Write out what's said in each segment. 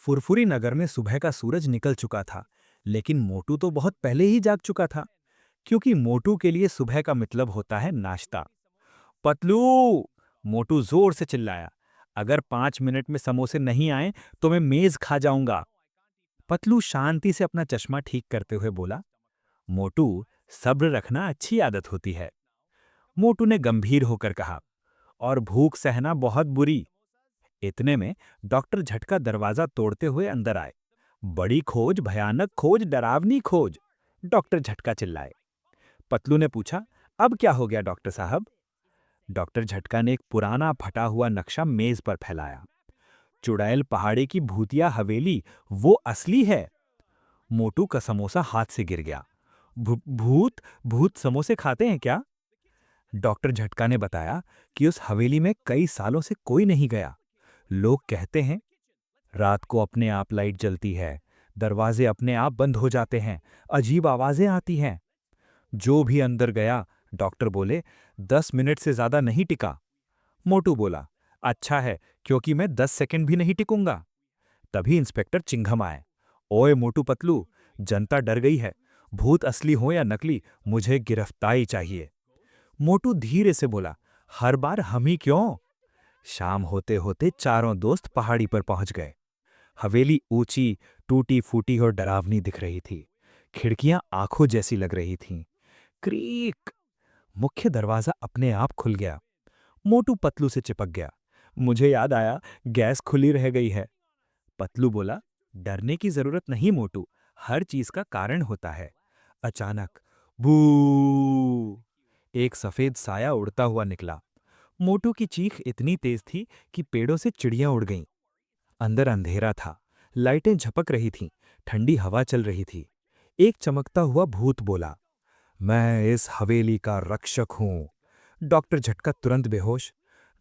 फुरफुरी नगर में सुबह का सूरज निकल चुका था, लेकिन मोटू तो बहुत पहले ही जाग चुका था, क्योंकि मोटू के लिए सुबह का मतलब होता है नाश्ता। पतलू! मोटू जोर से चिल्लाया। अगर 5 मिनट में समोसे नहीं आए, तो मैं मेज खा जाऊंगा। पतलू शांति से अपना चश्मा ठीक करते हुए बोला, मोटू, सब्र रखना अच्छी आदत होती है। मोटू ने गंभीर होकर कहा, और भूख सहना बहुत बुरी। इतने में डॉक्टर झटका दरवाजा तोड़ते हुए अंदर आए। बड़ी खोज, भयानक खोज, डरावनी खोज, डॉक्टर झटका चिल्लाए। पतलू ने पूछा, अब क्या हो गया डॉक्टर साहब? डॉक्टर झटका ने एक पुराना फटा हुआ नक्शा मेज पर फैलाया। चुड़ैल पहाड़ी की भूतिया हवेली, वो असली है। मोटू का समोसा हाथ से गिर गया। भूत भूत समोसे खाते हैं क्या? डॉक्टर झटका ने बताया कि उस हवेली में कई सालों से कोई नहीं गया। लोग कहते हैं, रात को अपने आप लाइट जलती है, दरवाजे अपने आप बंद हो जाते हैं, अजीब आवाजें आती हैं। जो भी अंदर गया, डॉक्टर बोले, 10 मिनट से ज्यादा नहीं टिका। मोटू बोला, अच्छा है, क्योंकि मैं 10 सेकंड भी नहीं टिकूंगा। तभी इंस्पेक्टर चिंघम आए। ओए मोटू पतलू, जनता डर गई है। भूत असली हो या नकली, मुझे गिरफ्तारी चाहिए। मोटू धीरे से बोला, हर बार हम ही क्यों? शाम होते होते चारों दोस्त पहाड़ी पर पहुंच गए। हवेली ऊंची, टूटी फूटी और डरावनी दिख रही थी। खिड़कियां आंखों जैसी लग रही थीं। क्रीक! मुख्य दरवाजा अपने आप खुल गया। मोटू पतलू से चिपक गया। मुझे याद आया, गैस खुली रह गई है। पतलू बोला, डरने की जरूरत नहीं मोटू, हर चीज का कारण होता है। अचानक बू! एक सफेद साया उड़ता हुआ निकला। मोटू की चीख इतनी तेज थी कि पेड़ों से चिड़ियां उड़ गईं। अंदर अंधेरा था, लाइटें झपक रही थीं, ठंडी हवा चल रही थी। एक चमकता हुआ भूत बोला, मैं इस हवेली का रक्षक हूं। डॉक्टर झटका तुरंत बेहोश।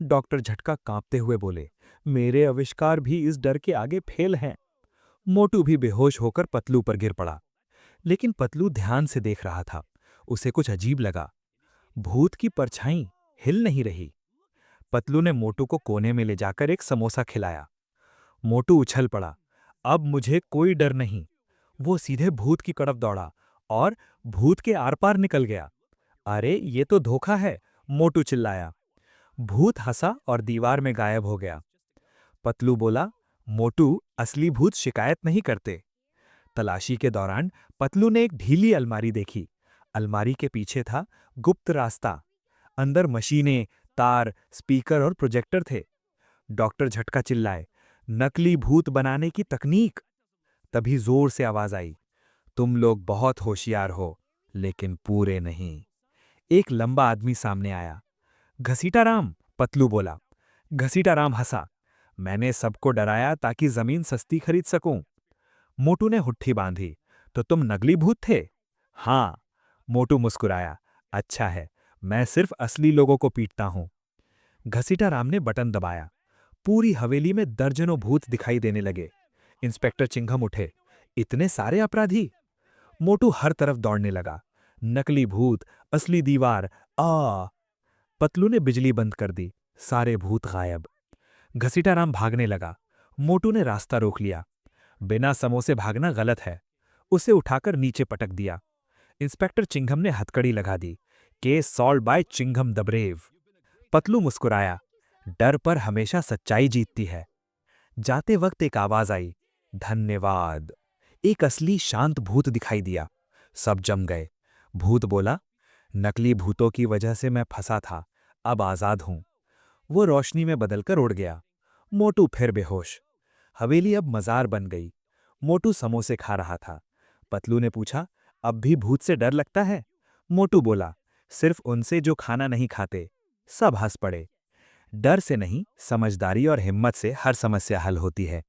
डॉक्टर झटका कांपते हुए बोले, मेरे आविष्कार भी इस डर के आगे फेल हैं। मोटू भी बेहोश होकर पतलू पर गिर पड़ा। लेकिन पतलू ध्यान से देख रहा था। उसे कुछ अजीब लगा। भूत की परछाई हिल नहीं रही। पतलू ने मोटू को कोने में ले जाकर एक समोसा खिलाया। मोटू उछल पड़ा। अब मुझे कोई डर नहीं। वो सीधे भूत की तरफ दौड़ा और भूत के आर पार निकल गया। अरे ये तो धोखा है, मोटू चिल्लाया। भूत हंसा और दीवार में गायब हो गया। पतलू बोला, मोटू, असली भूत शिकायत नहीं करते। तलाशी के दौरान पतलू ने एक ढीली अलमारी देखी। अलमारी के पीछे था गुप्त रास्ता। अंदर मशीनें, तार, स्पीकर और प्रोजेक्टर थे। डॉक्टर झटका चिल्लाए, नकली भूत बनाने की तकनीक। तभी जोर से आवाज आई, तुम लोग बहुत होशियार हो, लेकिन पूरे नहीं। एक लंबा आदमी सामने आया। घसीटाराम, पतलू बोला। घसीटाराम हंसा। मैंने सबको डराया ताकि जमीन सस्ती खरीद सकूं। मोटू ने हुट्ठी बांधी। तो तुम नकली भूत थे? हाँ। मोटू मुस्कुराया। अच्छा है, मैं सिर्फ असली लोगों को पीटता हूं। घसीटाराम ने बटन दबाया। पूरी हवेली में दर्जनों भूत दिखाई देने लगे। इंस्पेक्टर चिंघम उठे। इतने सारे अपराधी! मोटू हर तरफ दौड़ने लगा। नकली भूत, असली दीवार, आ! पतलू ने बिजली बंद कर दी। सारे भूत गायब। घसीटाराम भागने लगा। मोटू ने रास्ता रोक लिया। बिना समोसे भागना गलत है। उसे उठाकर नीचे पटक दिया। इंस्पेक्टर चिंघम ने हथकड़ी लगा दी। Case solve by Chingum the brave. Patlu मुस्कुराया। डर पर हमेशा सच्चाई जीतती है। जाते वक्त एक आवाज आई, धन्यवाद। एक असली शांत भूत दिखाई दिया। सब जम गए। भूत बोला, नकली भूतों की वजह से मैं फंसा था, अब आजाद हूं। वो रोशनी में बदलकर उड़ गया। मोटू फिर बेहोश। हवेली अब मजार बन गई। मोटू समोसे खा रहा था। पतलू ने पूछा, अब भी भूत से डर लगता है? मोटू बोला, सिर्फ उनसे जो खाना नहीं खाते। सब हंस पड़े। डर से नहीं, समझदारी और हिम्मत से हर समस्या हल होती है।